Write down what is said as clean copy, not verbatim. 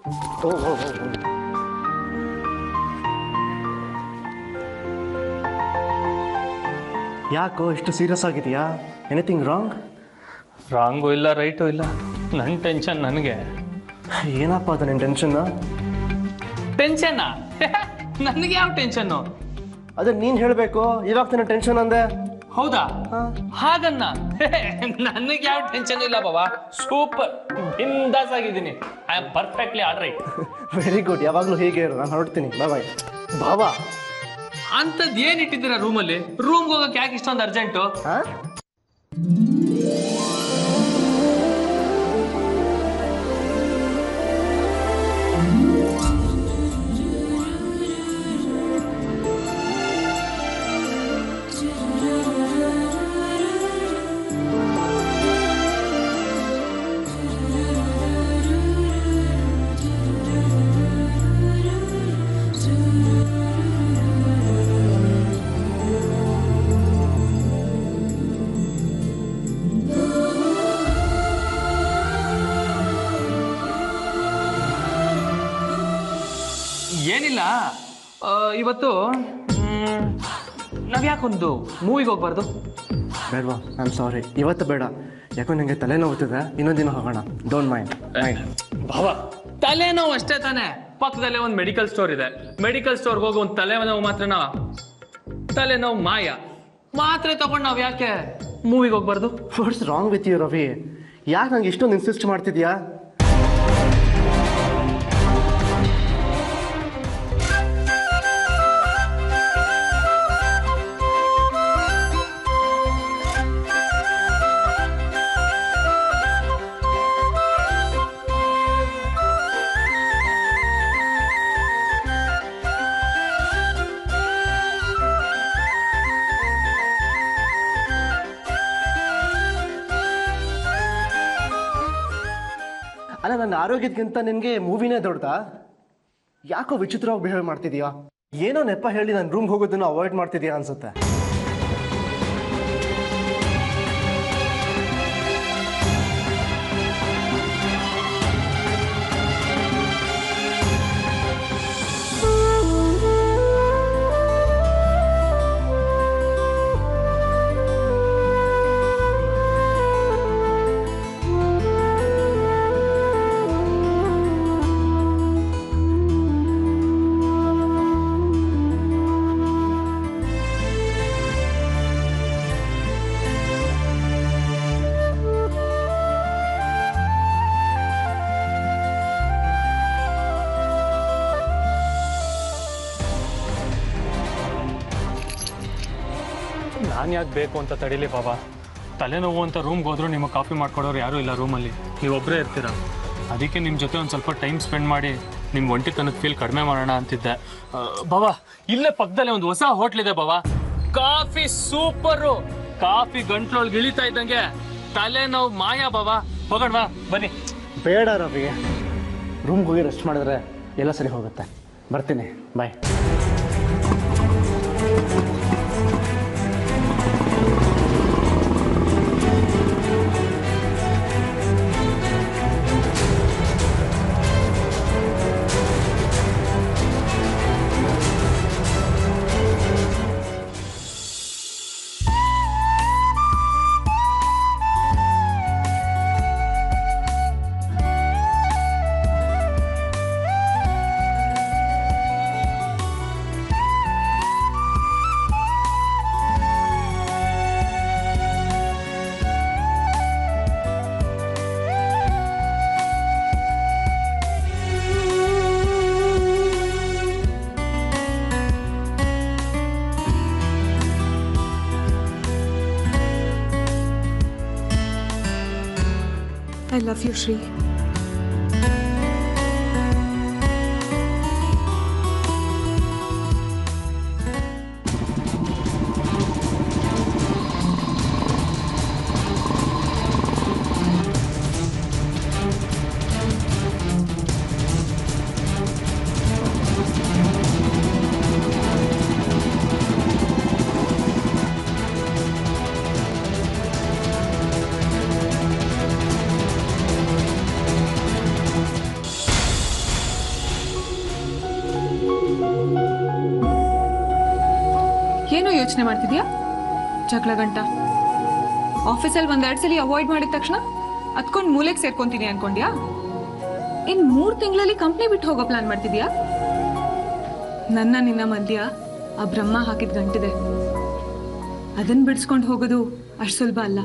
ಓ ಓ ಓ ಓ. ಯಾಕೋ ಇಷ್ಟು ಸೀರಿಯಸ್ ಆಗಿದೆಯಾ? Anything wrong? ರಾಂಗು ಇಲ್ಲ ರೈಟು ಇಲ್ಲ, ನನ್ನ ಟೆನ್ಷನ್ ನನಗೆ. ಏನಪ್ಪ ಅದು ನಿನ್ನ ಟೆನ್ಷನ್ನ? ಟೆನ್ಷನ್ನಾ? ನನಗೆ ಯಾವ ಟೆನ್ಷನ್ನು? ಅದೇ ನೀನು ಹೇಳಬೇಕು, ಇವಾಗ ನನ್ನ ಟೆನ್ಷನ್ ಅಂದೆ. ಹೌದಾ? ಹಾಗನ್ನ ನನಗೆ ಯಾವ ಟೆನ್ಷನ್ ಇಲ್ಲ ಬಾಬಾ, ಸೂಪರ್ ಬಿಂದಾಸ್ ಆಗಿದ್ದೀನಿ. I am perfectly all right. Very good, ಯಾವಾಗಲೂ ಹೀಗೆ ಇರು, ನಾನು ಹೊರಡ್ತೀನಿ. ಬಾಯ್ ಬಾಬಾ. ಅಂಥದ್ದು ಏನು ಇಟ್ಟಿದ್ದೀರಾ ರೂಮಲ್ಲಿ? ರೂಮ್ಗೆ ಹೋಗಕ್ಕೆ ಯಾಕೆ ಇಷ್ಟೊಂದು ಅರ್ಜೆಂಟು? ಹಾಂ, ಏನಿಲ್ಲ, ಇವತ್ತು ನಾವು ಯಾಕೊಂದು ಮೂವಿಗೆ ಹೋಗ್ಬಾರ್ದು? ಬೇಡವಾ? ಐ ಆಮ್ ಸಾರಿ, ಇವತ್ತು ಬೇಡ. ಯಾಕೋ ನನಗೆ ತಲೆನೋವುತ್ತಿದೆ, ಇನ್ನೊಂದು ದಿನ ಹೋಗೋಣ. Don't mind. ಬಾಬಾ, ತಲೆನೋವು ಅಷ್ಟೇ ತಾನೆ? ಪಕ್ಕದಲ್ಲೇ ಒಂದು ಮೆಡಿಕಲ್ ಸ್ಟೋರ್ ಇದೆ, ಮೆಡಿಕಲ್ ಸ್ಟೋರ್ಗೆ ಹೋಗಿ ಒಂದು ತಲೆನೋವು ಮಾತ್ರನಾ? ತಲೆನೋವು ಮಾಯ ಮಾತ್ರೆ ತಗೊಂಡು ನಾವು ಯಾಕೆ ಮೂವಿಗೆ ಹೋಗ್ಬಾರ್ದು? What's wrong with you Ravi? ಯಾಕೆ ನಂಗೆ ಇಷ್ಟೊಂದು ಇನ್ಸಿಸ್ಟ್ ಮಾಡ್ತಿದ್ಯಾ? ಅಲ್ಲ, ನನ್ನ ಆರೋಗ್ಯಕ್ಕಿಂತ ನಿನಗೆ ಮೂವಿನೇ ದೊಡ್ಡದಾ? ಯಾಕೋ ವಿಚಿತ್ರವಾಗಿ ಬಿಹೇವ್ ಮಾಡ್ತಿದ್ಯಾ? ಏನೋ ನೆಪ ಹೇಳಿ ನನ್ನ ರೂಮ್ಗೆ ಹೋಗೋದನ್ನು ಅವಾಯ್ಡ್ ಮಾಡ್ತಿದ್ಯಾ ಅನ್ಸುತ್ತೆ. ನಾನು ಯಾಕೆ ಬೇಕು ಅಂತ ತಡೀಲಿ ಬಾಬಾ? ತಲೆನೋವು ಅಂತ ರೂಮ್ಗೆ ಹೋದ್ರು ನಿಮಗೆ ಕಾಫಿ ಮಾಡ್ಕೊಡೋರು ಯಾರೂ ಇಲ್ಲ ರೂಮಲ್ಲಿ, ನೀವೊಬ್ಬರೇ ಇರ್ತೀರ. ಅದಕ್ಕೆ ನಿಮ್ಮ ಜೊತೆ ಒಂದು ಸ್ವಲ್ಪ ಟೈಮ್ ಸ್ಪೆಂಡ್ ಮಾಡಿ ನಿಮ್ಮ ಒಂಟಿತನಕ್ಕೆ ಫೀಲ್ ಕಡಿಮೆ ಮಾಡೋಣ ಅಂತಿದ್ದೆ. ಬಾಬಾ, ಇಲ್ಲೇ ಪಕ್ಕದಲ್ಲೇ ಒಂದು ಹೊಸ ಹೋಟ್ಲಿದೆ ಬಾಬಾ, ಕಾಫಿ ಸೂಪರು. ಕಾಫಿ ಗಂಟ್ಲೊಳಗೆ ಇಳಿತಾ ಇದ್ದಂಗೆ ತಲೆನೋವು ಮಾಯ ಬಾಬಾ. ಹೋಗೋಣವಾ? ಬನ್ನಿ. ಬೇಡ ರವಿ, ರೂಮ್ಗೆ ಹೋಗಿ ರೆಸ್ಟ್ ಮಾಡಿದ್ರೆ ಎಲ್ಲ ಸರಿ ಹೋಗುತ್ತೆ. ಬರ್ತೀನಿ, ಬಾಯ್. I love you, Shri. ಯೋಚನೆ ಮಾಡ್ತಿದ್ಯಾ? ಜಗಳ ಗಂಟ ಆಫೀಸಲ್ಲಿ ಒಂದೆರಡು ಸಲ ಅವಾಯ್ಡ್ ಮಾಡಿದ ತಕ್ಷಣ ಅದ್ಕೊಂಡು ಮೂಲೆಗೆ ಸೇರ್ಕೊಂತೀನಿ ಅನ್ಕೊಂಡ್ಯಾ? ಇನ್ 3 ತಿಂಗಳಲ್ಲಿ ಕಂಪ್ನಿ ಬಿಟ್ಟು ಹೋಗೋ ಪ್ಲಾನ್ ಮಾಡ್ತಿದ್ಯಾ? ನನ್ನ ನಿನ್ನ ಮಧ್ಯ ಆ ಬ್ರಹ್ಮ ಹಾಕಿದ ಗಂಟಿದೆ, ಅದನ್ನ ಬಿಡಿಸ್ಕೊಂಡು ಹೋಗೋದು ಅಷ್ಟು ಸುಲಭ ಅಲ್ಲ.